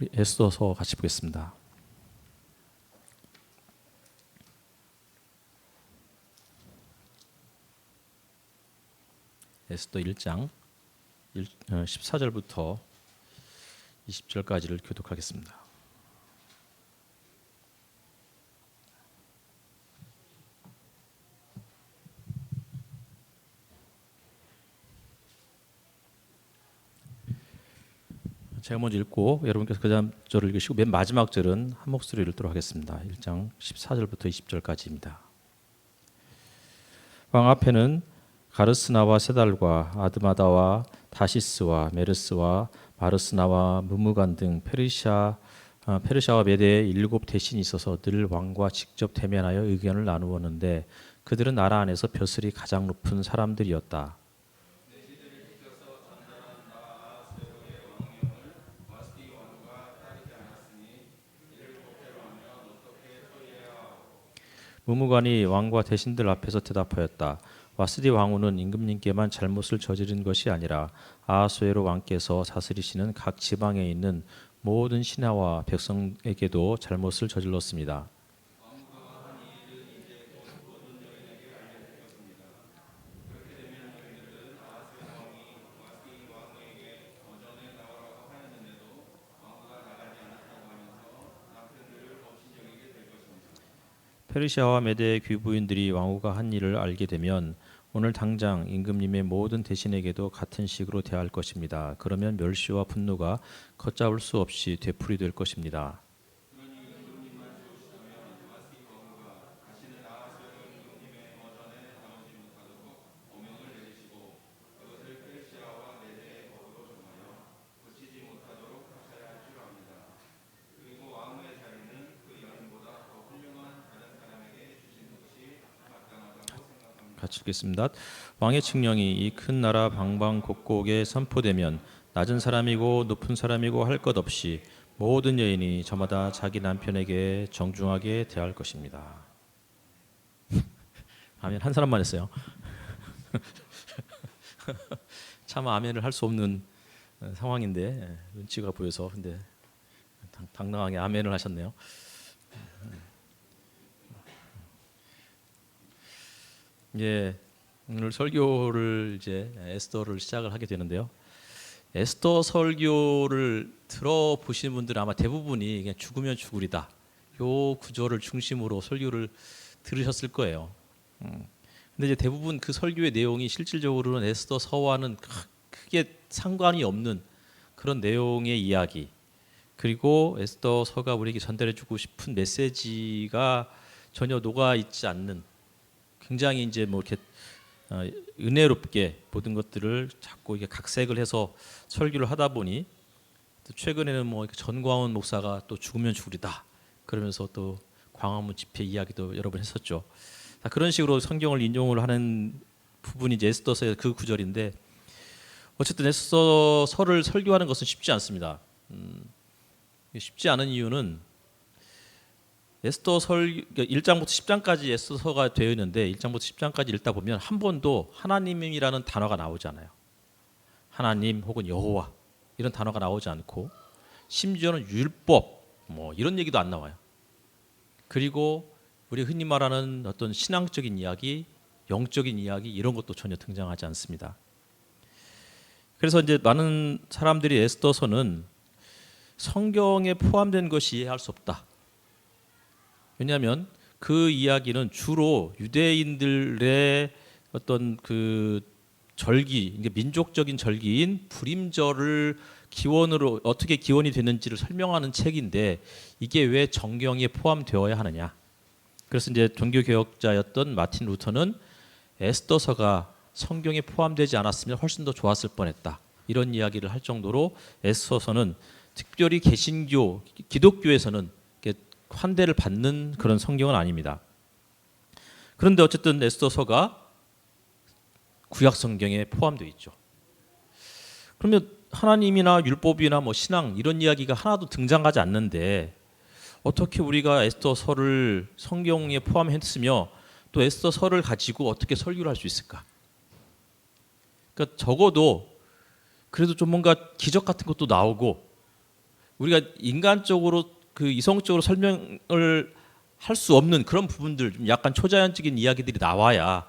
우리 에스더서 같이 보겠습니다. 에스더 1장 14절부터 20절까지를 교독하겠습니다. 제가 먼저 읽고 여러분께서 그 다음 절을 읽으시고 맨 마지막 절은 한 목소리로 읽도록 하겠습니다. 1장 14절부터 20절까지입니다. 왕 앞에는 가르스나와 세달과 아드마다와 다시스와 메르스와 마르스나와 무무간 등 페르시아와 메대의 7 대신이 있어서 늘 왕과 직접 대면하여 의견을 나누었는데 그들은 나라 안에서 벼슬이 가장 높은 사람들이었다. 무무관이 왕과 대신들 앞에서 대답하였다. 와스디 왕후는 임금님께만 잘못을 저지른 것이 아니라 아하수에로 왕께서 다스리시는 각 지방에 있는 모든 신하와 백성에게도 잘못을 저질렀습니다. 페르시아와 메대의 귀부인들이 왕후가 한 일을 알게 되면 오늘 당장 임금님의 모든 대신에게도 같은 식으로 대할 것입니다. 그러면 멸시와 분노가 걷잡을 수 없이 되풀이될 것입니다. 같이 읽겠습니다. 왕의 칙령이 이 큰 나라 방방곡곡에 선포되면 낮은 사람이고 높은 사람이고 할 것 없이 모든 여인이 저마다 자기 남편에게 정중하게 대할 것입니다. 아멘. 한 사람만 했어요. 참 아멘을 할 수 없는 상황인데 눈치가 보여서 근데 당당하게 아멘을 하셨네요. 예, 오늘 설교를 이제 에스더를 시작을 하게 되는데요. 에스더 설교를 들어보시는 분들은 아마 대부분이 그냥 죽으면 죽으리다 요 구절을 중심으로 설교를 들으셨을 거예요. 근데 이제 대부분 그 설교의 내용이 실질적으로는 에스더 서와는 크게 상관이 없는 그런 내용의 이야기, 그리고 에스더 서가 우리에게 전달해주고 싶은 메시지가 전혀 녹아 있지 않는, 굉장히 이제 뭐 이렇게 은혜롭게 모든 것들을 자꾸 이게 각색을 해서 설교를 하다 보니 또 최근에는 뭐 전광훈 목사가 또 죽으면 죽으리다 그러면서 또 광화문 집회 이야기도 여러 번 했었죠. 그런 식으로 성경을 인용을 하는 부분이 이제 에스더서의 그 구절인데, 어쨌든 에스더서를 설교하는 것은 쉽지 않습니다. 쉽지 않은 이유는 에스더 1장부터 10장까지 에스더서가 되어 있는데 1장부터 10장까지 읽다 보면 한 번도 하나님이라는 단어가 나오지 않아요. 하나님 혹은 여호와 이런 단어가 나오지 않고, 심지어는 율법 뭐 이런 얘기도 안 나와요. 그리고 우리 흔히 말하는 어떤 신앙적인 이야기, 영적인 이야기 이런 것도 전혀 등장하지 않습니다. 그래서 이제 많은 사람들이 에스더서는 성경에 포함된 것이 이해할 수 없다. 왜냐하면 그 이야기는 주로 유대인들의 어떤 그 절기, 민족적인 절기인 불임절을 기원으로 어떻게 기원이 됐는지를 설명하는 책인데 이게 왜 정경에 포함되어야 하느냐. 그래서 이제 종교개혁자였던 마틴 루터는 에스더서가 성경에 포함되지 않았으면 훨씬 더 좋았을 뻔했다, 이런 이야기를 할 정도로 에스더서는 특별히 개신교, 기독교에서는 환대를 받는 그런 성경은 아닙니다. 그런데 어쨌든 에스더서가 구약 성경에 포함되어 있죠. 그러면 하나님이나 율법이나 뭐 신앙 이런 이야기가 하나도 등장하지 않는데 어떻게 우리가 에스더서를 성경에 포함했으며 또 에스더서를 가지고 어떻게 설교를 할 수 있을까? 그러니까 적어도 그래도 좀 뭔가 기적 같은 것도 나오고 우리가 인간적으로 그 이성적으로 설명을 할 수 없는 그런 부분들, 좀 약간 초자연적인 이야기들이 나와야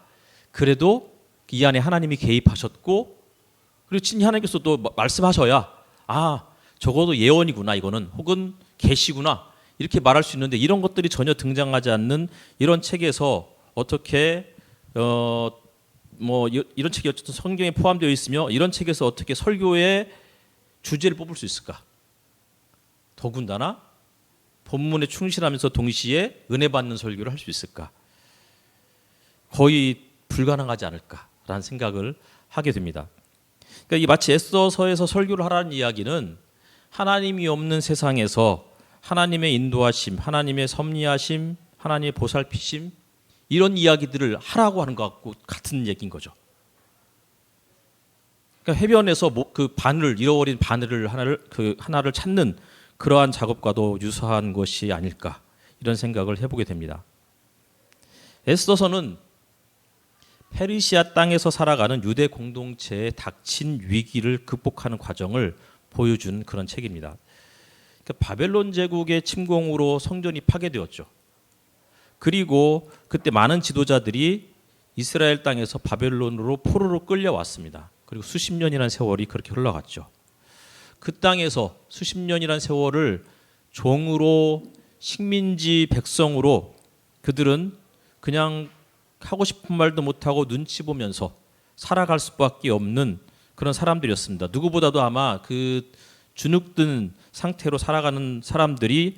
그래도 이 안에 하나님이 개입하셨고, 그리고 친히 하나님께서 또 말씀하셔야 적어도 예언이구나 이거는, 혹은 계시구나 이렇게 말할 수 있는데, 이런 것들이 전혀 등장하지 않는 이런 책에서 어떻게 이런 책이 어쨌든 성경에 포함되어 있으며 이런 책에서 어떻게 설교의 주제를 뽑을 수 있을까? 더군다나 본문에 충실하면서 동시에 은혜 받는 설교를 할 수 있을까? 거의 불가능하지 않을까라는 생각을 하게 됩니다. 그러니까 이 마치 에스더서에서 설교를 하라는 이야기는 하나님이 없는 세상에서 하나님의 인도하심, 하나님의 섭리하심, 하나님의 보살피심, 이런 이야기들을 하라고 하는 것 같은 얘기인 거죠. 그러니까 해변에서 그 바늘, 잃어버린 바늘을 하나를 찾는 그러한 작업과도 유사한 것이 아닐까, 이런 생각을 해보게 됩니다. 에스더서는 페르시아 땅에서 살아가는 유대 공동체에 닥친 위기를 극복하는 과정을 보여준 그런 책입니다. 그러니까 바벨론 제국의 침공으로 성전이 파괴되었죠. 그리고 그때 많은 지도자들이 이스라엘 땅에서 바벨론으로 포로로 끌려왔습니다. 그리고 수십 년이라는 세월이 그렇게 흘러갔죠. 그 땅에서 수십 년이라는 세월을 종으로, 식민지 백성으로 그들은 그냥 하고 싶은 말도 못하고 눈치 보면서 살아갈 수밖에 없는 그런 사람들이었습니다. 누구보다도 아마 그 주눅든 상태로 살아가는 사람들이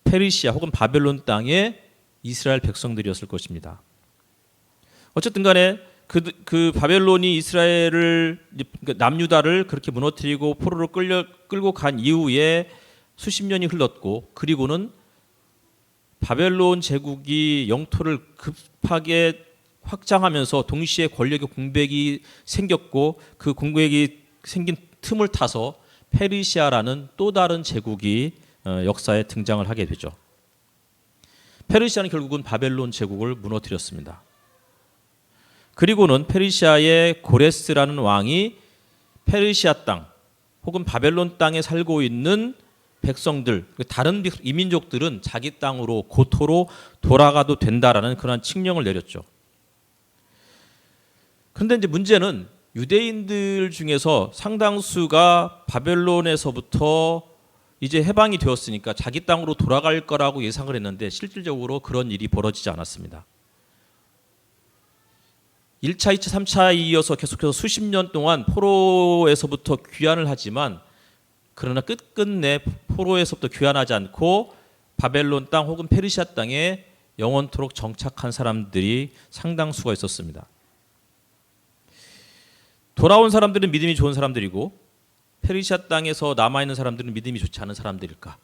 페르시아 혹은 바벨론 땅의 이스라엘 백성들이었을 것입니다. 어쨌든 간에 그 바벨론이 이스라엘을, 남유다를 그렇게 무너뜨리고 포로로 끌고 간 이후에 수십 년이 흘렀고, 그리고는 바벨론 제국이 영토를 급하게 확장하면서 동시에 권력의 공백이 생겼고, 그 공백이 생긴 틈을 타서 페르시아라는 또 다른 제국이 역사에 등장을 하게 되죠. 페르시아는 결국은 바벨론 제국을 무너뜨렸습니다. 그리고는 페르시아의 고레스라는 왕이 페르시아 땅 혹은 바벨론 땅에 살고 있는 백성들, 다른 이민족들은 자기 땅으로, 고토로 돌아가도 된다라는 그런 칙령을 내렸죠. 그런데 이제 문제는 유대인들 중에서 상당수가 바벨론에서부터 이제 해방이 되었으니까 자기 땅으로 돌아갈 거라고 예상을 했는데, 실질적으로 그런 일이 벌어지지 않았습니다. 1차, 2차, 3차에 이어서 계속해서 수십 년 동안 포로에서부터 귀환을 하지만, 그러나 끝끝내 포로에서부터 귀환하지 않고 바벨론 땅 혹은 페르시아 땅에 영원토록 정착한 사람들이 상당수가 있었습니다. 돌아온 사람들은 믿음이 좋은 사람들이고, 페르시아 땅에서 남아있는 사람들은 믿음이 좋지 않은 사람들일까?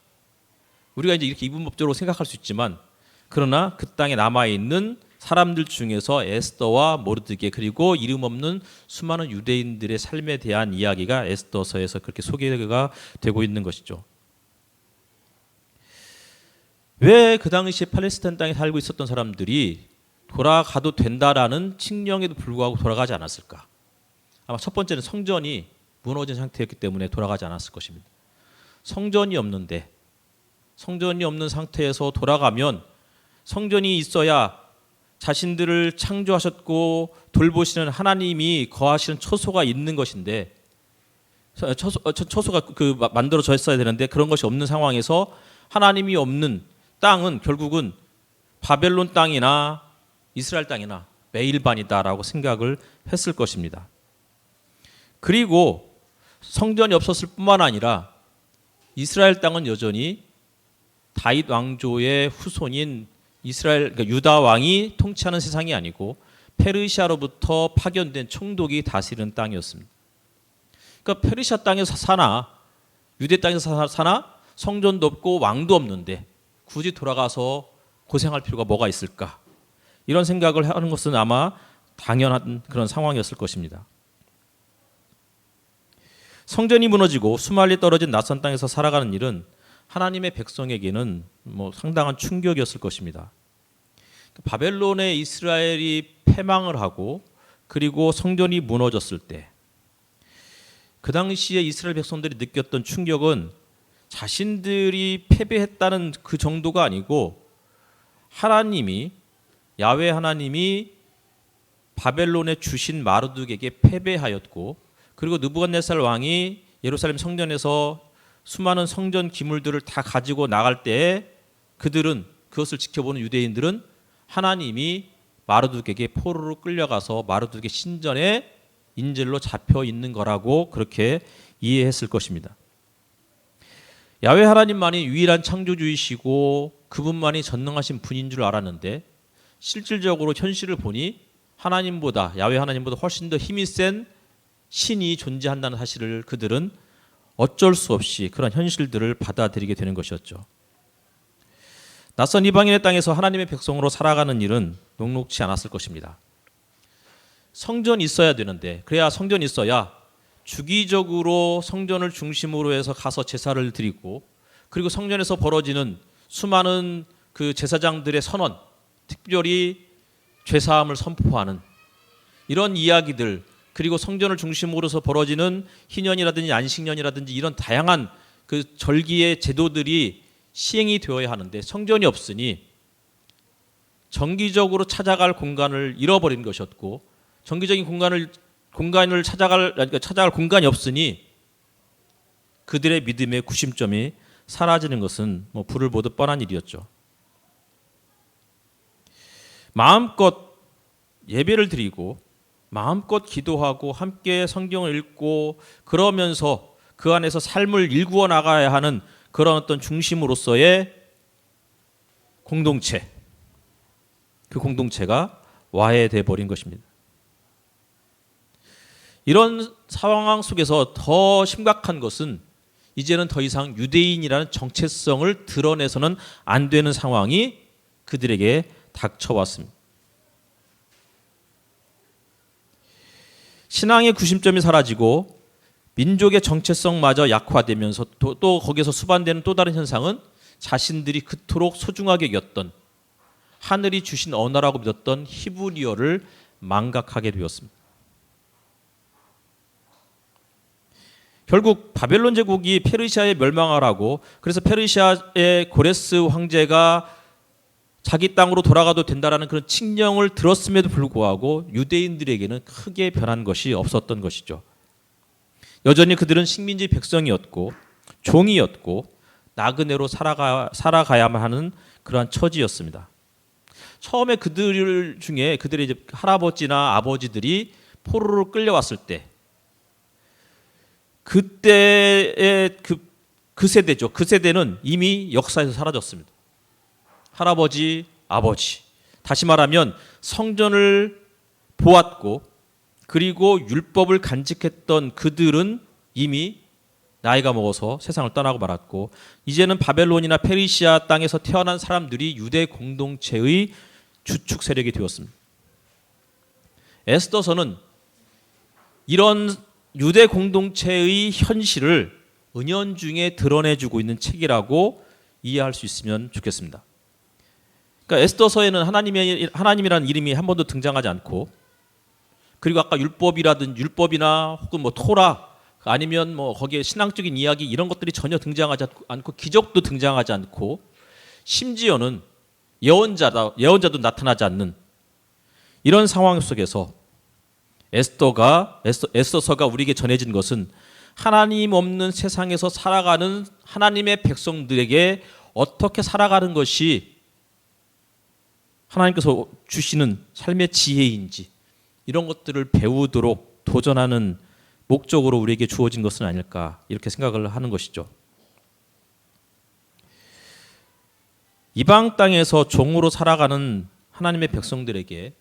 우리가 이제 이렇게 이분법적으로 생각할 수 있지만, 그러나 그 땅에 남아있는 사람들 중에서 에스더와 모르드게, 그리고 이름 없는 수많은 유대인들의 삶에 대한 이야기가 에스더서에서 그렇게 소개가 되고 있는 것이죠. 왜 그 당시에 팔레스타인 땅에 살고 있었던 사람들이 돌아가도 된다라는 칙령에도 불구하고 돌아가지 않았을까? 아마 첫 번째는 성전이 무너진 상태였기 때문에 돌아가지 않았을 것입니다. 성전이 없는 상태에서 돌아가면, 성전이 있어야 자신들을 창조하셨고 돌보시는 하나님이 거하시는 처소가 있는 것인데, 처소가 만들어져 있어야 되는데, 그런 것이 없는 상황에서 하나님이 없는 땅은 결국은 바벨론 땅이나 이스라엘 땅이나 매일반이다라고 생각을 했을 것입니다. 그리고 성전이 없었을 뿐만 아니라 이스라엘 땅은 여전히 다윗 왕조의 후손인 이스라엘, 그러니까 유다 왕이 통치하는 세상이 아니고 페르시아로부터 파견된 총독이 다스리는 땅이었습니다. 그러니까 페르시아 땅에서 사나 유대 땅에서 사나 성전도 없고 왕도 없는데 굳이 돌아가서 고생할 필요가 뭐가 있을까? 이런 생각을 하는 것은 아마 당연한 그런 상황이었을 것입니다. 성전이 무너지고 수말리 떨어진 낯선 땅에서 살아가는 일은 하나님의 백성에게는 상당한 충격이었을 것입니다. 바벨론의 이스라엘이 패망을 하고 그리고 성전이 무너졌을 때, 그 당시에 이스라엘 백성들이 느꼈던 충격은 자신들이 패배했다는 그 정도가 아니고 하나님이 야훼 하나님이 바벨론에 주신 마르둑에게 패배하였고 그리고 느부갓네살 왕이 예루살렘 성전에서 수많은 성전 기물들을 다 가지고 나갈 때에 그들은 그것을 지켜보는 유대인들은 하나님이 마르둑에게 포로로 끌려가서 마르둑의 신전에 인질로 잡혀 있는 거라고 그렇게 이해했을 것입니다. 야훼 하나님만이 유일한 창조주이시고 그분만이 전능하신 분인 줄 알았는데 실질적으로 현실을 보니 하나님보다 야훼 하나님보다 훨씬 더 힘이 센 신이 존재한다는 사실을 그들은 어쩔 수 없이 그런 현실들을 받아들이게 되는 것이었죠. 낯선 이방인의 땅에서 하나님의 백성으로 살아가는 일은 녹록지 않았을 것입니다. 성전이 있어야 되는데 그래야 성전이 있어야 주기적으로 성전을 중심으로 해서 가서 제사를 드리고 그리고 성전에서 벌어지는 수많은 그 제사장들의 선언, 특별히 죄사함을 선포하는 이런 이야기들 그리고 성전을 중심으로 해서 벌어지는 희년이라든지 안식년이라든지 이런 다양한 그 절기의 제도들이 시행이 되어야 하는데 성전이 없으니 정기적으로 찾아갈 공간을 잃어버린 것이었고 정기적인 공간을 찾아갈 공간이 없으니 그들의 믿음의 구심점이 사라지는 것은 불을 보듯 뻔한 일이었죠. 마음껏 예배를 드리고 마음껏 기도하고 함께 성경을 읽고 그러면서 그 안에서 삶을 일구어 나가야 하는 그런 어떤 중심으로서의 공동체, 그 공동체가 와해돼 버린 것입니다. 이런 상황 속에서 더 심각한 것은 이제는 더 이상 유대인이라는 정체성을 드러내서는 안 되는 상황이 그들에게 닥쳐왔습니다. 신앙의 구심점이 사라지고 민족의 정체성마저 약화되면서 또 거기서 수반되는 또 다른 현상은 자신들이 그토록 소중하게 여겼던 하늘이 주신 언어라고 믿었던 히브리어를 망각하게 되었습니다. 결국 바벨론 제국이 페르시아에 멸망하라고 그래서 페르시아의 고레스 황제가 자기 땅으로 돌아가도 된다라는 그런 칙령을 들었음에도 불구하고 유대인들에게는 크게 변한 것이 없었던 것이죠. 여전히 그들은 식민지 백성이었고 종이었고 나그네로 살아가야만 하는 그러한 처지였습니다. 처음에 그들 중에 그들의 이제 할아버지나 아버지들이 포로로 끌려왔을 때 그때의 그 세대죠. 그 세대는 이미 역사에서 사라졌습니다. 할아버지, 아버지. 다시 말하면 성전을 보았고 그리고 율법을 간직했던 그들은 이미 나이가 먹어서 세상을 떠나고 말았고 이제는 바벨론이나 페르시아 땅에서 태어난 사람들이 유대 공동체의 주축 세력이 되었습니다. 에스더서는 이런 유대 공동체의 현실을 은연중에 드러내주고 있는 책이라고 이해할 수 있으면 좋겠습니다. 그러니까 에스더서에는 하나님이라는 이름이 한 번도 등장하지 않고 그리고 아까 율법이나 혹은 토라 아니면 거기에 신앙적인 이야기 이런 것들이 전혀 등장하지 않고 기적도 등장하지 않고 심지어는 예언자도 나타나지 않는 이런 상황 속에서 에스더서가 우리에게 전해진 것은 하나님 없는 세상에서 살아가는 하나님의 백성들에게 어떻게 살아가는 것이 하나님께서 주시는 삶의 지혜인지 이런 것들을 배우도록 도전하는 목적으로 우리에게 주어진 것은 아닐까 이렇게 생각을 하는 것이죠. 이방 땅에서 종으로 살아가는 하나님의 백성들에게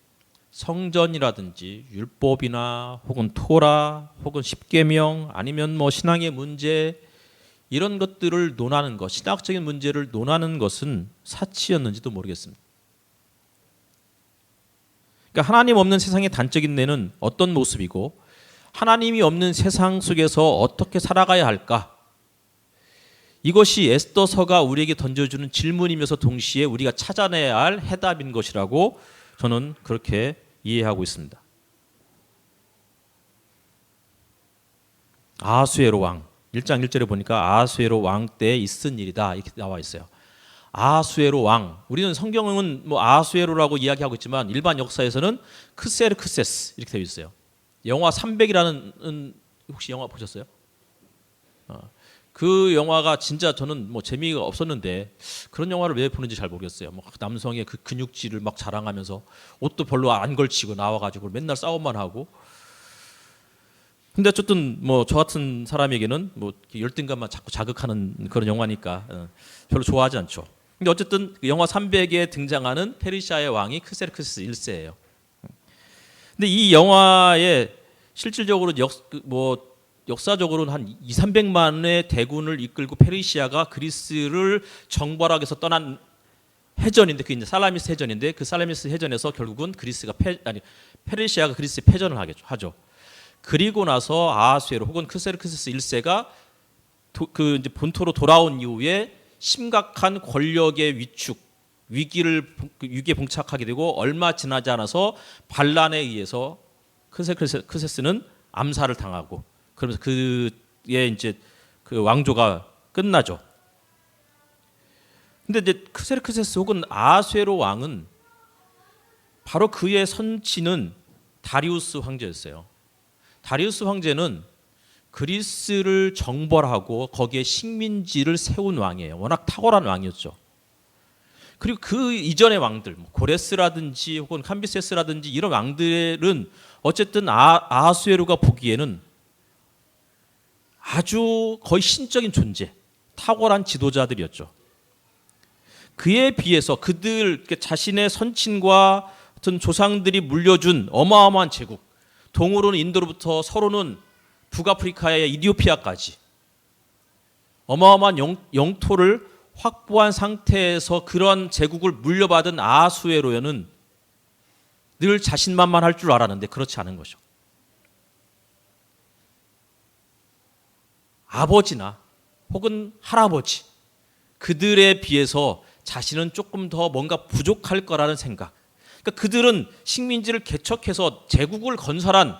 성전이라든지 율법이나 혹은 토라 혹은 십계명 아니면 신앙의 문제 이런 것들을 논하는 것, 신학적인 문제를 논하는 것은 사치였는지도 모르겠습니다. 그러니까 하나님 없는 세상의 단적인 내는 어떤 모습이고 하나님이 없는 세상 속에서 어떻게 살아가야 할까? 이것이 에스더서가 우리에게 던져주는 질문이면서 동시에 우리가 찾아내야 할 해답인 것이라고 저는 그렇게 이해하고 있습니다. 아하수에로 왕, 1장 1절에 보니까 아하수에로 왕 때에 있은 일이다 이렇게 나와 있어요. 아하수에로 왕. 우리는 성경은 뭐 아하수에로라고 이야기하고 있지만 일반 역사에서는 크세르크세스 이렇게 되어 있어요. 영화 300이라는 혹시 영화 보셨어요? 그 영화가 진짜 저는 뭐 재미가 없었는데 그런 영화를 왜 보는지 잘 모르겠어요. 뭐 남성의 그 근육질을 막 자랑하면서 옷도 별로 안 걸치고 나와가지고 맨날 싸움만 하고. 근데 어쨌든 뭐 저 같은 사람에게는 뭐 열등감만 자꾸 자극하는 그런 영화니까 별로 좋아하지 않죠. 근데 어쨌든 그 영화 300에 등장하는 페르시아의 왕이 크세르크스 1세예요. 근데 이 영화에 실질적으로 역사적으로는 한 2, 300만의 대군을 이끌고 페르시아가 그리스를 정벌하기 위해서 떠난 해전인데 그게 이제 살라미스 해전인데 그 살라미스 해전에서 결국은 페르시아가 그리스에 패전을 하죠. 그리고 나서 아하수에로 혹은 크세르크스 1세가 그 이제 본토로 돌아온 이후에 심각한 권력의 위기에 봉착하게 되고 얼마 지나지 않아서 반란에 의해서 크세스는 암살을 당하고 그러면서 그의 이제 그 왕조가 끝나죠. 근데 이제 크세르크세스 혹은 아하수에로 왕은 바로 그의 선친은 다리우스 황제였어요. 다리우스 황제는 그리스를 정벌하고 거기에 식민지를 세운 왕이에요. 워낙 탁월한 왕이었죠. 그리고 그 이전의 왕들, 고레스라든지 혹은 캄비세스라든지 이런 왕들은 어쨌든 아하수에로가 보기에는 아주 거의 신적인 존재, 탁월한 지도자들이었죠. 그에 비해서 그들 자신의 선친과 어떤 조상들이 물려준 어마어마한 제국, 동으로는 인도로부터 서로는 북아프리카의 이디오피아까지 어마어마한 영토를 확보한 상태에서 그런 제국을 물려받은 아하수에로는 늘 자신만만할 줄 알았는데 그렇지 않은 거죠. 아버지나 혹은 할아버지 그들에 비해서 자신은 조금 더 뭔가 부족할 거라는 생각. 그러니까 그들은 식민지를 개척해서 제국을 건설한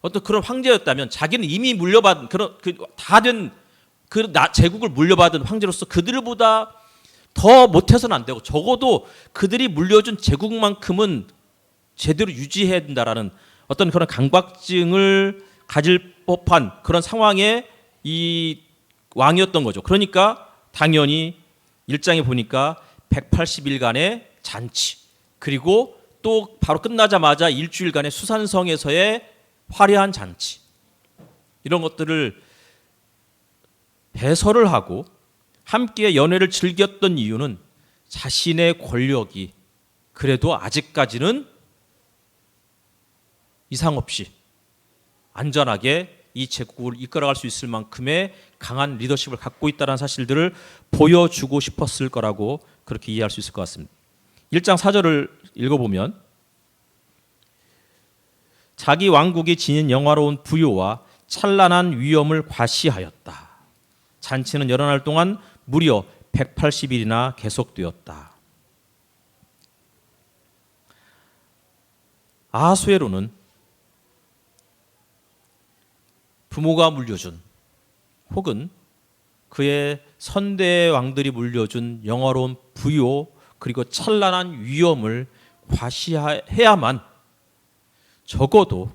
어떤 그런 황제였다면 자기는 이미 물려받은 그런 다 된 그 제국을 물려받은 황제로서 그들보다 더 못해서는 안 되고 적어도 그들이 물려준 제국만큼은 제대로 유지해야 된다라는 어떤 그런 강박증을 가질 법한 그런 상황에 이 왕이었던 거죠. 그러니까 당연히 1장에 보니까 180일간의 잔치 그리고 또 바로 끝나자마자 일주일간의 수산성에서의 화려한 잔치 이런 것들을 배설을 하고 함께 연회를 즐겼던 이유는 자신의 권력이 그래도 아직까지는 이상 없이 안전하게 이 제국을 이끌어갈 수 있을 만큼의 강한 리더십을 갖고 있다는 사실들을 보여주고 싶었을 거라고 그렇게 이해할 수 있을 것 같습니다. 1장 4절을 읽어보면 자기 왕국이 지닌 영화로운 부요와 찬란한 위엄을 과시하였다. 잔치는 여러 날 동안 무려 180일이나 계속되었다. 아하수에로는 부모가 물려준 혹은 그의 선대 왕들이 물려준 영화로운 부요 그리고 찬란한 위엄을 과시해야만 적어도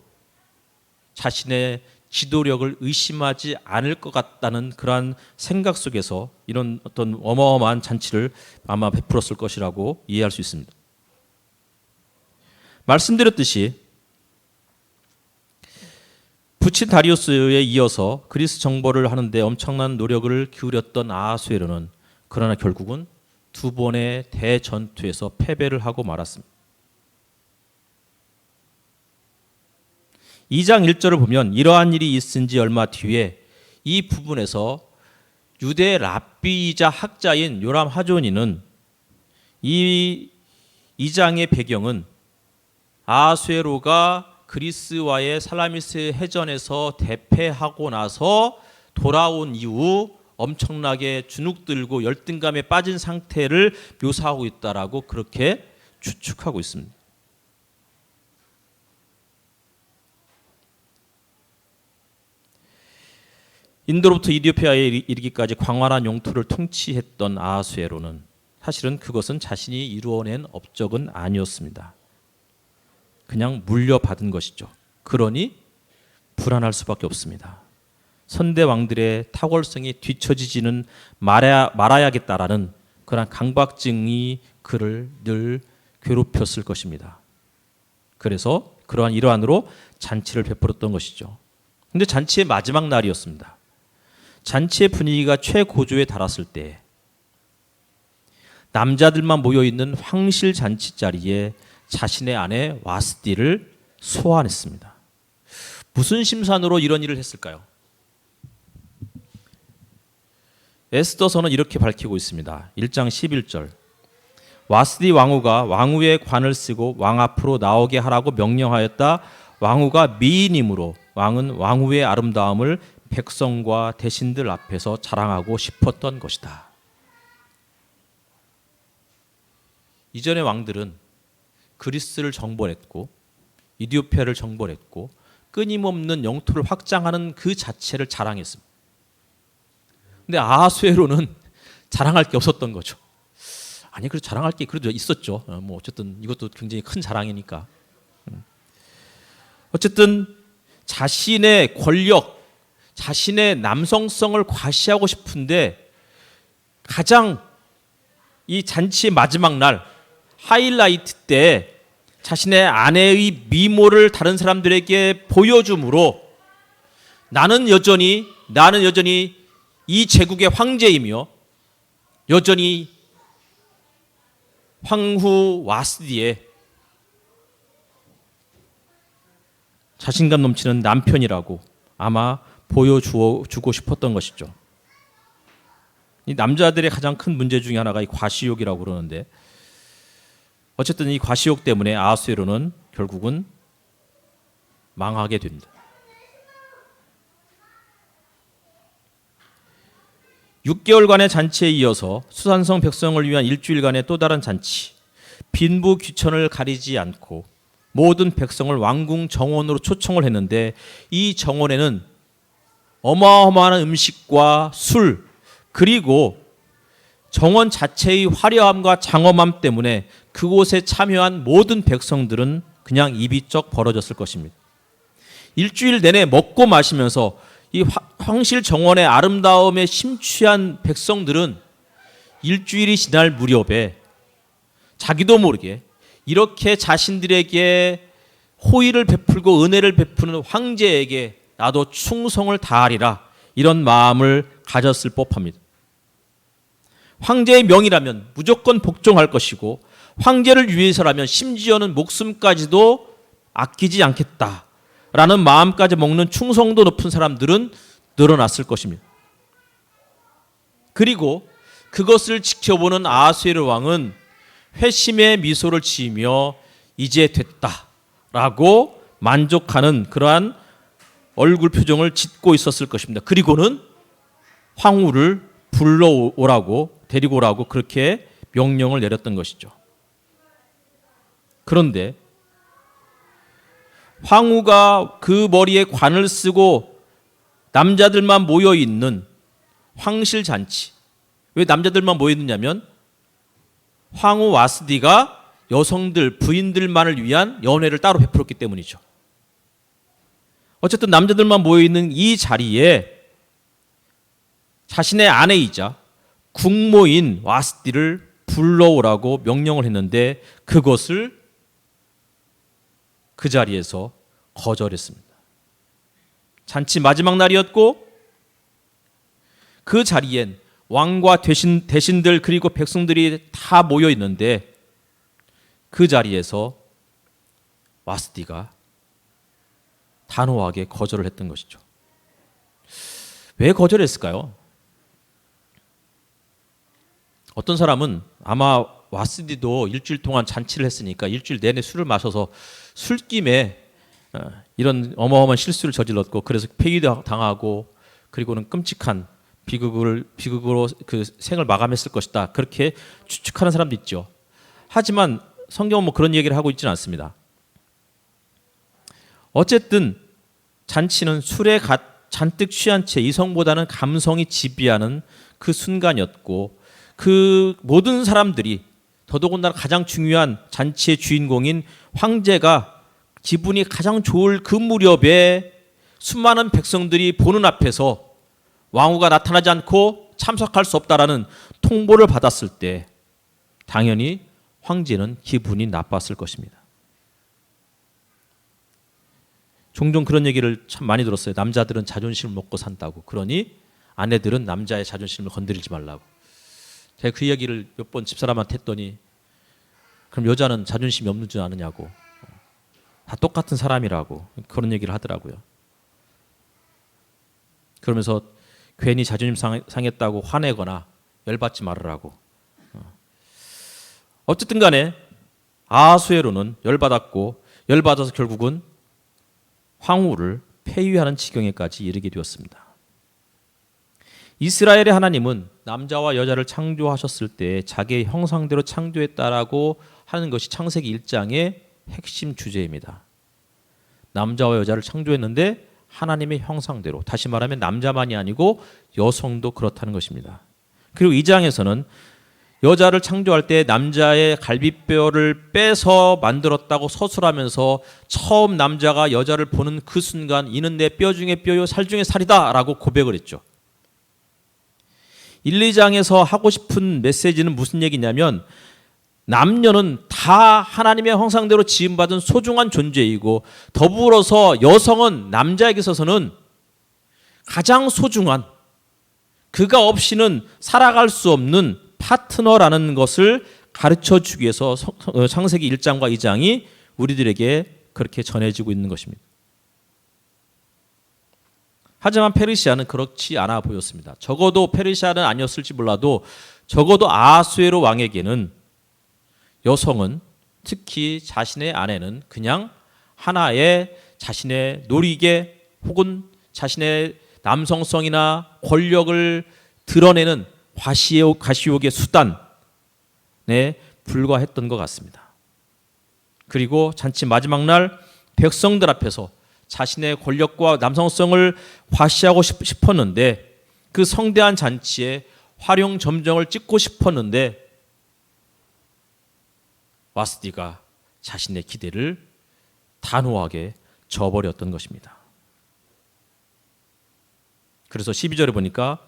자신의 지도력을 의심하지 않을 것 같다는 그러한 생각 속에서 이런 어떤 어마어마한 잔치를 아마 베풀었을 것이라고 이해할 수 있습니다. 말씀드렸듯이 부친 다리우스에 이어서 그리스 정벌을 하는데 엄청난 노력을 기울였던 아하수에로는 그러나 결국은 두 번의 대전투에서 패배를 하고 말았습니다. 2장 1절을 보면 이러한 일이 있은 지 얼마 뒤에 이 부분에서 유대 랍비이자 학자인 요람 하조니는 이 2장의 배경은 아하수에로가 그리스와의 살라미스 해전에서 대패하고 나서 돌아온 이후 엄청나게 주눅들고 열등감에 빠진 상태를 묘사하고 있다라고 그렇게 추측하고 있습니다. 인도로부터 이디오피아에 이르기까지 광활한 영토를 통치했던 아하수에로는 사실은 그것은 자신이 이루어낸 업적은 아니었습니다. 그냥 물려받은 것이죠. 그러니 불안할 수밖에 없습니다. 선대 왕들의 탁월성이 뒤처지지는 말아야겠다라는 그런 강박증이 그를 늘 괴롭혔을 것입니다. 그래서 그러한 일환으로 잔치를 베풀었던 것이죠. 근데 잔치의 마지막 날이었습니다. 잔치의 분위기가 최고조에 달았을 때 남자들만 모여있는 황실 잔치 자리에 자신의 아내 와스디를 소환했습니다. 무슨 심산으로 이런 일을 했을까요? 에스더서는 이렇게 밝히고 있습니다. 1장 11절. 와스디 왕후가 왕후의 관을 쓰고 왕 앞으로 나오게 하라고 명령하였다. 왕후가 미인이므로 왕은 왕후의 아름다움을 백성과 대신들 앞에서 자랑하고 싶었던 것이다. 이전의 왕들은 그리스를 정벌했고 이디오피아를 정벌했고 끊임없는 영토를 확장하는 그 자체를 자랑했습니다. 근데 아하수에로는 자랑할 게 없었던 거죠. 아니, 그래도 자랑할 게 그래도 있었죠. 뭐 어쨌든 이것도 굉장히 큰 자랑이니까. 어쨌든 자신의 권력, 자신의 남성성을 과시하고 싶은데 가장 이 잔치의 마지막 날 하이라이트 때 자신의 아내의 미모를 다른 사람들에게 보여줌으로 나는 여전히 이 제국의 황제이며 여전히 황후 와스디의 자신감 넘치는 남편이라고 아마 보여주고 싶었던 것이죠. 이 남자들의 가장 큰 문제 중에 하나가 이 과시욕이라고 그러는데 어쨌든 이 과시욕 때문에 아하수에로는 결국은 망하게 됩니다. 6개월간의 잔치에 이어서 수산성 백성을 위한 일주일간의 또 다른 잔치, 빈부 귀천을 가리지 않고 모든 백성을 왕궁 정원으로 초청을 했는데 이 정원에는 어마어마한 음식과 술 그리고 정원 자체의 화려함과 장엄함 때문에 그곳에 참여한 모든 백성들은 그냥 입이 쩍 벌어졌을 것입니다. 일주일 내내 먹고 마시면서 이 황실 정원의 아름다움에 심취한 백성들은 일주일이 지날 무렵에 자기도 모르게 이렇게 자신들에게 호의를 베풀고 은혜를 베푸는 황제에게 나도 충성을 다하리라 이런 마음을 가졌을 법합니다. 황제의 명이라면 무조건 복종할 것이고 황제를 위해서라면 심지어는 목숨까지도 아끼지 않겠다라는 마음까지 먹는 충성도 높은 사람들은 늘어났을 것입니다. 그리고 그것을 지켜보는 아하수에로 왕은 회심의 미소를 지으며 이제 됐다라고 만족하는 그러한 얼굴 표정을 짓고 있었을 것입니다. 그리고는 황후를 불러오라고 데리고 오라고 그렇게 명령을 내렸던 것이죠. 그런데 황후가 그 머리에 관을 쓰고 남자들만 모여 있는 황실 잔치. 왜 남자들만 모여 있느냐면 황후 와스디가 여성들 부인들만을 위한 연회를 따로 베풀었기 때문이죠. 어쨌든 남자들만 모여 있는 이 자리에 자신의 아내이자 국모인 와스디를 불러오라고 명령을 했는데 그것을 그 자리에서 거절했습니다. 잔치 마지막 날이었고 그 자리엔 왕과 대신들 그리고 백성들이 다 모여 있는데 그 자리에서 와스디가 단호하게 거절을 했던 것이죠. 왜 거절했을까요? 어떤 사람은 아마 와스디도 일주일 동안 잔치를 했으니까 일주일 내내 술을 마셔서 술김에 이런 어마어마한 실수를 저질렀고 그래서 폐기도 당하고 그리고는 끔찍한 비극으로 그 생을 마감했을 것이다. 그렇게 추측하는 사람도 있죠. 하지만 성경은 뭐 그런 얘기를 하고 있지는 않습니다. 어쨌든 잔치는 술에 잔뜩 취한 채 이성보다는 감성이 지배하는 그 순간이었고, 그 모든 사람들이, 더더군다나 가장 중요한 잔치의 주인공인 황제가 기분이 가장 좋을 그 무렵에 수많은 백성들이 보는 앞에서 왕후가 나타나지 않고 참석할 수 없다라는 통보를 받았을 때 당연히 황제는 기분이 나빴을 것입니다. 종종 그런 얘기를 참 많이 들었어요. 남자들은 자존심을 먹고 산다고. 그러니 아내들은 남자의 자존심을 건드리지 말라고. 제가 그 얘기를 몇 번 집사람한테 했더니 그럼 여자는 자존심이 없는 줄 아느냐고. 다 똑같은 사람이라고. 그런 얘기를 하더라고요. 그러면서 괜히 자존심 상했다고 화내거나 열받지 말으라고. 어쨌든 간에 아하수에로는 열받았고, 열받아서 결국은 황후를 폐위하는 지경에까지 이르게 되었습니다. 이스라엘의 하나님은 남자와 여자를 창조하셨을 때 자기의 형상대로 창조했다라고 하는 것이 창세기 1장의 핵심 주제입니다. 남자와 여자를 창조했는데 하나님의 형상대로, 다시 말하면 남자만이 아니고 여성도 그렇다는 것입니다. 그리고 2장에서는 여자를 창조할 때 남자의 갈비뼈를 빼서 만들었다고 서술하면서 처음 남자가 여자를 보는 그 순간 이는 내 뼈 중에 뼈요 살 중에 살이다 라고 고백을 했죠. 1, 2장에서 하고 싶은 메시지는 무슨 얘기냐면 남녀는 다 하나님의 형상대로 지음받은 소중한 존재이고, 더불어서 여성은 남자에게 있어서는 가장 소중한, 그가 없이는 살아갈 수 없는 파트너라는 것을 가르쳐 주기 위해서 창세기 1장과 2장이 우리들에게 그렇게 전해지고 있는 것입니다. 하지만 페르시아는 그렇지 않아 보였습니다. 적어도 페르시아는 아니었을지 몰라도 적어도 아하수에로 왕에게는 여성은, 특히 자신의 아내는 그냥 하나의 자신의 놀이개 혹은 자신의 남성성이나 권력을 드러내는 가시욕의 수단에 불과했던 것 같습니다. 그리고 잔치 마지막 날 백성들 앞에서 자신의 권력과 남성성을 과시하고 싶었는데, 그 성대한 잔치에 활용 점정을 찍고 싶었는데 와스디가 자신의 기대를 단호하게 저버렸던 것입니다. 그래서 12절에 보니까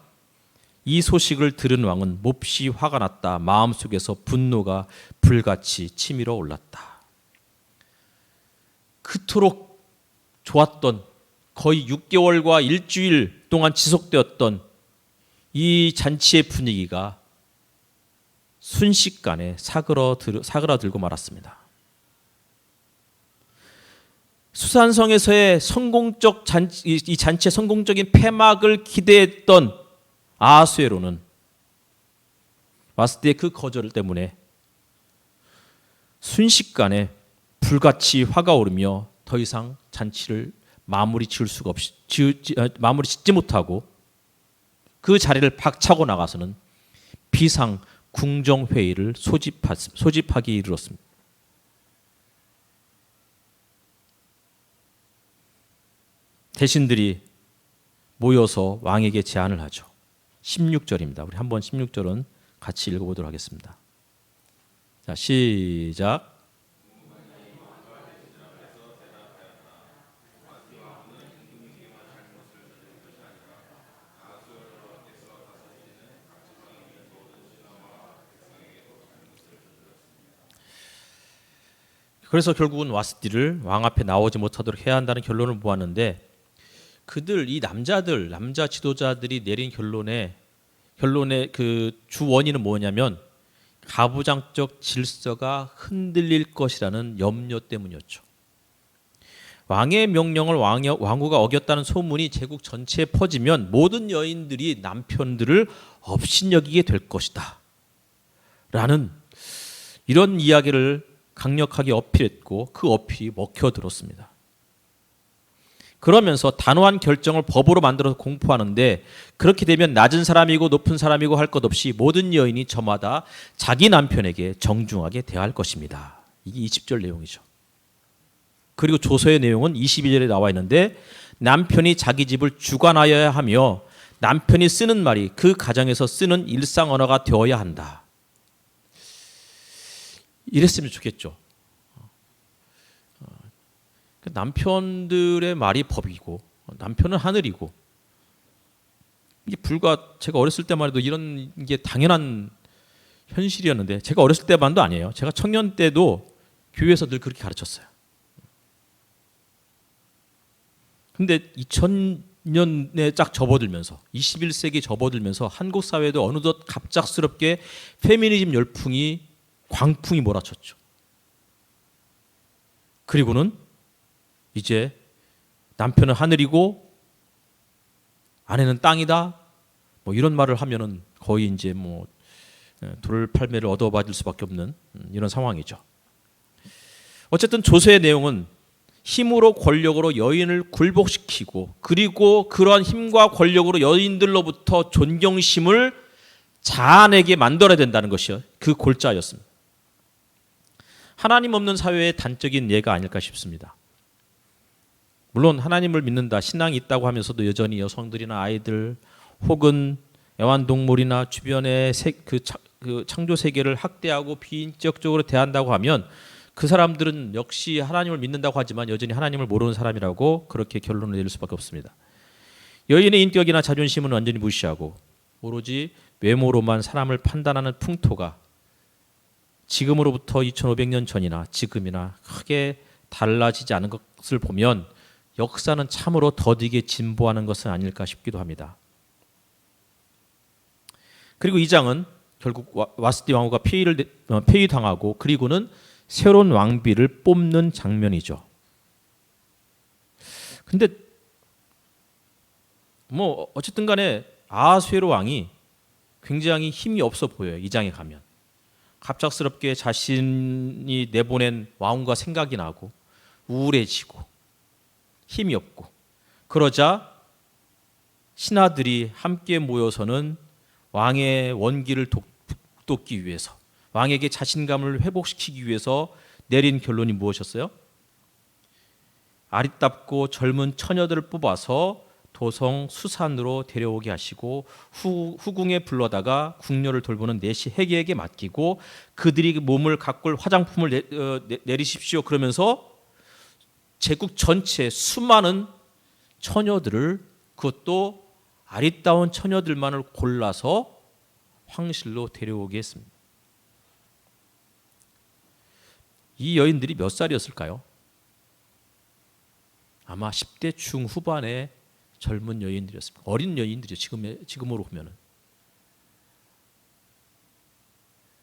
이 소식을 들은 왕은 몹시 화가 났다. 마음속에서 분노가 불같이 치밀어 올랐다. 그토록 좋았던, 거의 6개월과 일주일 동안 지속되었던 이 잔치의 분위기가 순식간에 사그라들고 말았습니다. 수산성에서의 이 잔치의 성공적인 폐막을 기대했던 아하수에로는 와스디의 그 거절 때문에 순식간에 불같이 화가 오르며 더 이상 잔치를 마무리 짓지 못하고 그 자리를 박차고 나가서는 비상 궁정회의를 소집하기 이르렀습니다. 대신들이 모여서 왕에게 제안을 하죠. 16절입니다. 우리 한번 16절은 같이 읽어보도록 하겠습니다. 자, 시작. 그래서 결국은 와스디를 왕 앞에 나오지 못하도록 해야 한다는 결론을 모았는데, 이 남자 지도자들이 내린 결론의 그 주 원인은 뭐냐면 가부장적 질서가 흔들릴 것이라는 염려 때문이었죠. 왕의 명령을 왕후가 어겼다는 소문이 제국 전체에 퍼지면 모든 여인들이 남편들을 업신여기게 될 것이다 라는 이런 이야기를 강력하게 어필했고, 그 어필이 먹혀들었습니다. 그러면서 단호한 결정을 법으로 만들어서 공포하는데, 그렇게 되면 낮은 사람이고 높은 사람이고 할 것 없이 모든 여인이 저마다 자기 남편에게 정중하게 대할 것입니다. 이게 20절 내용이죠. 그리고 조서의 내용은 22절에 나와 있는데, 남편이 자기 집을 주관하여야 하며 남편이 쓰는 말이 그 가정에서 쓰는 일상 언어가 되어야 한다. 이랬으면 좋겠죠. 남편들의 말이 법이고 남편은 하늘이고, 이게 불과 제가 어렸을 때만 해도 이런 게 당연한 현실이었는데, 제가 어렸을 때만도 아니에요. 제가 청년 때도 교회에서 늘 그렇게 가르쳤어요. 근데 2000년에 쫙 접어들면서 21세기 접어들면서 한국 사회도 어느덧 갑작스럽게 페미니즘 열풍이 광풍이 몰아쳤죠. 그리고는 이제 남편은 하늘이고 아내는 땅이다, 뭐 이런 말을 하면은 거의 이제 뭐 돌팔매를 얻어맞을 수밖에 없는 이런 상황이죠. 어쨌든 조서의 내용은 힘으로 권력으로 여인을 굴복시키고, 그리고 그러한 힘과 권력으로 여인들로부터 존경심을 자아내게 만들어야 된다는 것이 그 골자였습니다. 하나님 없는 사회의 단적인 예가 아닐까 싶습니다. 물론 하나님을 믿는다, 신앙이 있다고 하면서도 여전히 여성들이나 아이들 혹은 애완동물이나 주변의 그 창조 세계를 학대하고 비인격적으로 대한다고 하면 그 사람들은 역시 하나님을 믿는다고 하지만 여전히 하나님을 모르는 사람이라고 그렇게 결론을 내릴 수밖에 없습니다. 여인의 인격이나 자존심은 완전히 무시하고 오로지 외모로만 사람을 판단하는 풍토가 지금으로부터 2500년 전이나 지금이나 크게 달라지지 않은 것을 보면 역사는 참으로 더디게 진보하는 것은 아닐까 싶기도 합니다. 그리고 이 장은 결국 와스티 왕후가 폐위당하고 그리고는 새로운 왕비를 뽑는 장면이죠. 근데 뭐 어쨌든 간에 아하수에로 왕이 굉장히 힘이 없어 보여요. 이 장에 가면 갑작스럽게 자신이 내보낸 왕후가 생각이 나고 우울해지고 힘이 없고, 그러자 신하들이 함께 모여서는 왕의 원기를 돋기 위해서, 왕에게 자신감을 회복시키기 위해서 내린 결론이 무엇이었어요? 아리답고 젊은 처녀들을 뽑아서 도성 수산으로 데려오게 하시고 후궁에 불러다가 궁녀를 돌보는 내시 해계에게 맡기고 그들이 몸을 가꿀 화장품을 내리십시오. 그러면서 제국 전체 수많은 처녀들을, 그것도 아리따운 처녀들만을 골라서 황실로 데려오게 했습니다. 이 여인들이 몇 살이었을까요? 아마 10대 중후반의 젊은 여인들이었습니다. 어린 여인들이죠. 지금으로 보면은.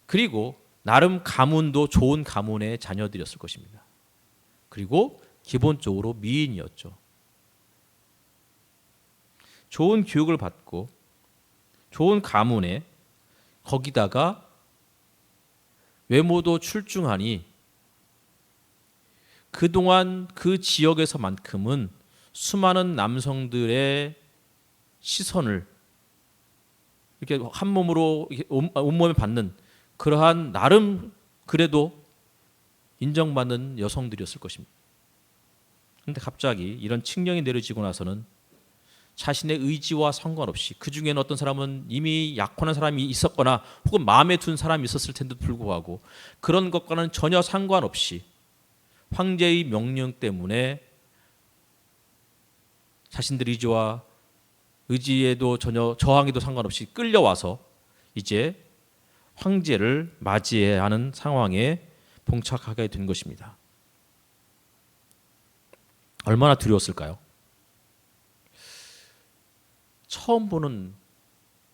그리고 나름 가문도 좋은 가문의 자녀들이었을 것입니다. 그리고 기본적으로 미인이었죠. 좋은 교육을 받고 좋은 가문에 거기다가 외모도 출중하니 그동안 그 지역에서만큼은 수많은 남성들의 시선을 이렇게 한 몸으로 온몸에 받는 그러한 나름 그래도 인정받는 여성들이었을 것입니다. 그런데 갑자기 이런 칙령이 내려지고 나서는 자신의 의지와 상관없이, 그 중에는 어떤 사람은 이미 약혼한 사람이 있었거나 혹은 마음에 둔 사람이 있었을 텐데도 불구하고 그런 것과는 전혀 상관없이 황제의 명령 때문에 자신들 의지에도 전혀 저항에도 상관없이 끌려와서 이제 황제를 맞이해야 하는 상황에 봉착하게 된 것입니다. 얼마나 두려웠을까요? 처음 보는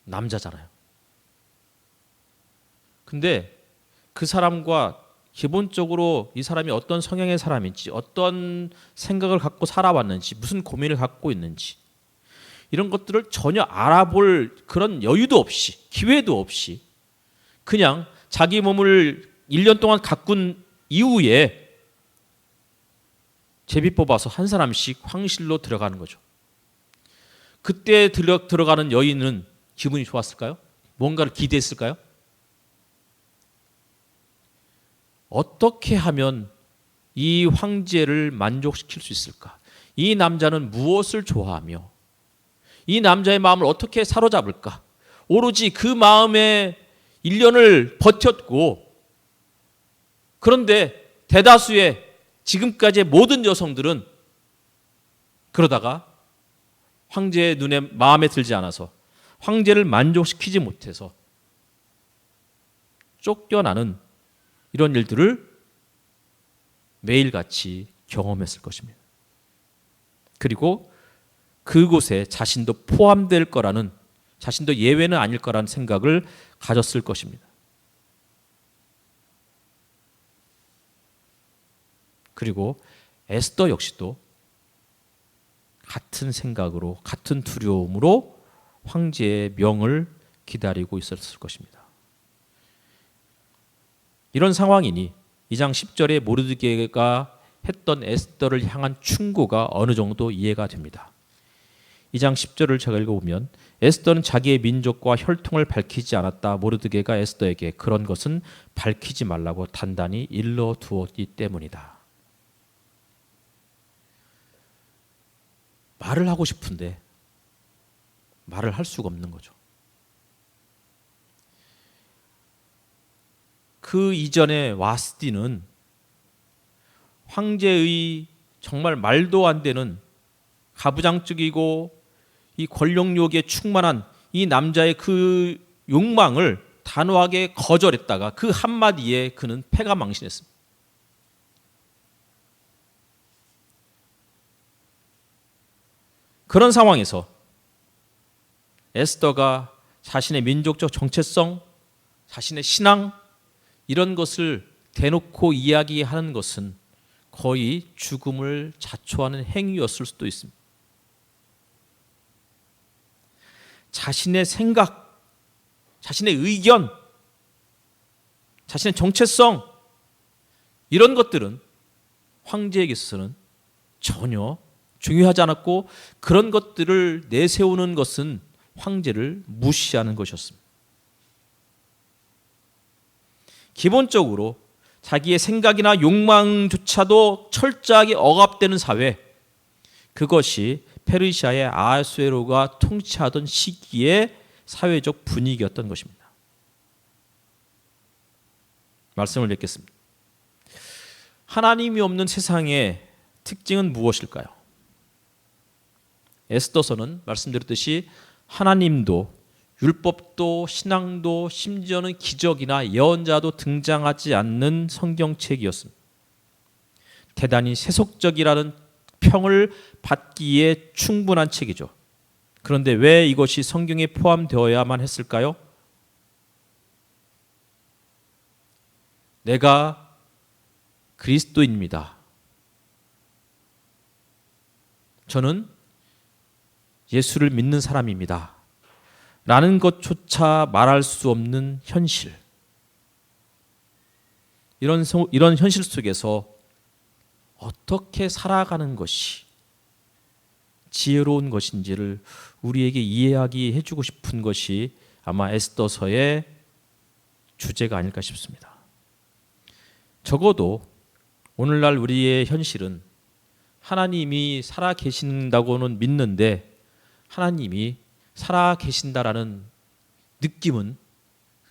남자잖아요. 근데 그 사람과 기본적으로 이 사람이 어떤 성향의 사람인지, 어떤 생각을 갖고 살아왔는지, 무슨 고민을 갖고 있는지 이런 것들을 전혀 알아볼 그런 여유도 없이, 기회도 없이 그냥 자기 몸을 1년 동안 가꾼 이후에 제비 뽑아서 한 사람씩 황실로 들어가는 거죠. 그때 들어가는 여인은 기분이 좋았을까요? 뭔가를 기대했을까요? 어떻게 하면 이 황제를 만족시킬 수 있을까? 이 남자는 무엇을 좋아하며 이 남자의 마음을 어떻게 사로잡을까? 오로지 그 마음에 1년을 버텼고, 그런데 대다수의 지금까지의 모든 여성들은 그러다가 황제의 눈에 마음에 들지 않아서 황제를 만족시키지 못해서 쫓겨나는 이런 일들을 매일같이 경험했을 것입니다. 그리고 그곳에 자신도 포함될 거라는, 자신도 예외는 아닐 거라는 생각을 가졌을 것입니다. 그리고 에스더 역시도 같은 생각으로, 같은 두려움으로 황제의 명을 기다리고 있었을 것입니다. 이런 상황이니 2장 10절에 모르드게가 했던 에스더를 향한 충고가 어느 정도 이해가 됩니다. 2장 10절을 제가 읽어보면, 에스더는 자기의 민족과 혈통을 밝히지 않았다. 모르드게가 에스더에게 그런 것은 밝히지 말라고 단단히 일러두었기 때문이다. 말을 하고 싶은데 말을 할 수가 없는 거죠. 그 이전에 와스디는 황제의 정말 말도 안 되는 가부장적이고 이 권력욕에 충만한 이 남자의 그 욕망을 단호하게 거절했다가 그 한마디에 그는 패가 망신했습니다. 그런 상황에서 에스더가 자신의 민족적 정체성, 자신의 신앙, 이런 것을 대놓고 이야기하는 것은 거의 죽음을 자초하는 행위였을 수도 있습니다. 자신의 생각, 자신의 의견, 자신의 정체성, 이런 것들은 황제에게 있어서는 전혀 중요하지 않았고, 그런 것들을 내세우는 것은 황제를 무시하는 것이었습니다. 기본적으로 자기의 생각이나 욕망조차도 철저하게 억압되는 사회, 그것이 페르시아의 아하수에로가 통치하던 시기의 사회적 분위기였던 것입니다. 말씀을 읽겠습니다. 하나님이 없는 세상의 특징은 무엇일까요? 에스더서는 말씀드렸듯이 하나님도 율법도 신앙도 심지어는 기적이나 예언자도 등장하지 않는 성경책이었습니다. 대단히 세속적이라는 평을 받기에 충분한 책이죠. 그런데 왜 이것이 성경에 포함되어야만 했을까요? 내가 그리스도인입니다. 저는 예수를 믿는 사람입니다. 라는 것조차 말할 수 없는 현실. 이런 현실 속에서 어떻게 살아가는 것이 지혜로운 것인지를 우리에게 이해하게 해주고 싶은 것이 아마 에스더서의 주제가 아닐까 싶습니다. 적어도 오늘날 우리의 현실은 하나님이 살아 계신다고는 믿는데 하나님이 살아 계신다라는 느낌은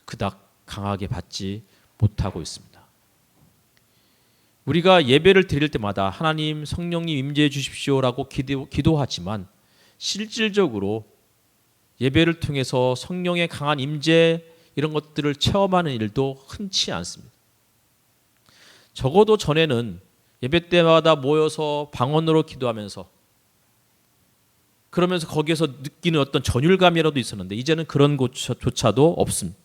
그닥 강하게 받지 못하고 있습니다. 우리가 예배를 드릴 때마다 하나님 성령님 임재해 주십시오라고 기도하지만 실질적으로 예배를 통해서 성령의 강한 임재 이런 것들을 체험하는 일도 흔치 않습니다. 적어도 전에는 예배 때마다 모여서 방언으로 기도하면서 그러면서 거기에서 느끼는 어떤 전율감이라도 있었는데 이제는 그런 것조차도 없습니다.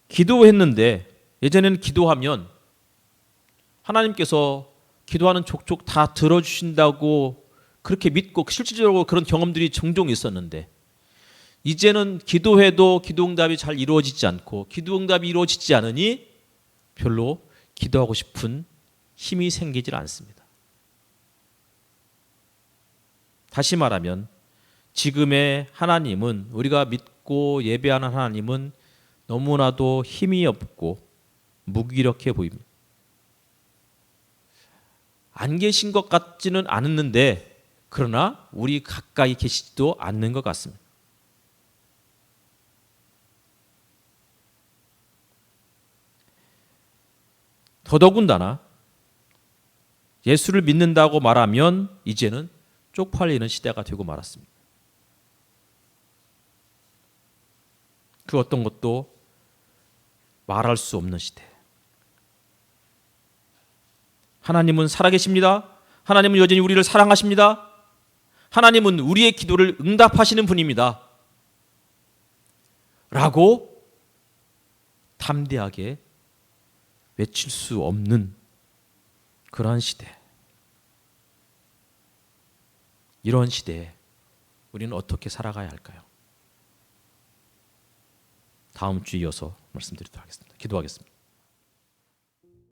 기도했는데 예전에는 기도하면 하나님께서 기도하는 족족 다 들어주신다고 그렇게 믿고 실질적으로 그런 경험들이 종종 있었는데 이제는 기도해도 기도응답이 잘 이루어지지 않고 기도응답이 이루어지지 않으니 별로 기도하고 싶은 힘이 생기질 않습니다. 다시 말하면 지금의 하나님은, 우리가 믿고 예배하는 하나님은 너무나도 힘이 없고 무기력해 보입니다. 안 계신 것 같지는 않았는데 그러나 우리 가까이 계시지도 않는 것 같습니다. 더더군다나 예수를 믿는다고 말하면 이제는 쪽팔리는 시대가 되고 말았습니다. 그 어떤 것도 말할 수 없는 시대. 하나님은 살아계십니다. 하나님은 여전히 우리를 사랑하십니다. 하나님은 우리의 기도를 응답하시는 분입니다. 라고 담대하게 외칠 수 없는 그러한 시대. 이런 시대에 우리는 어떻게 살아가야 할까요? 다음 주에 이어서 말씀드리도록 하겠습니다. 기도하겠습니다.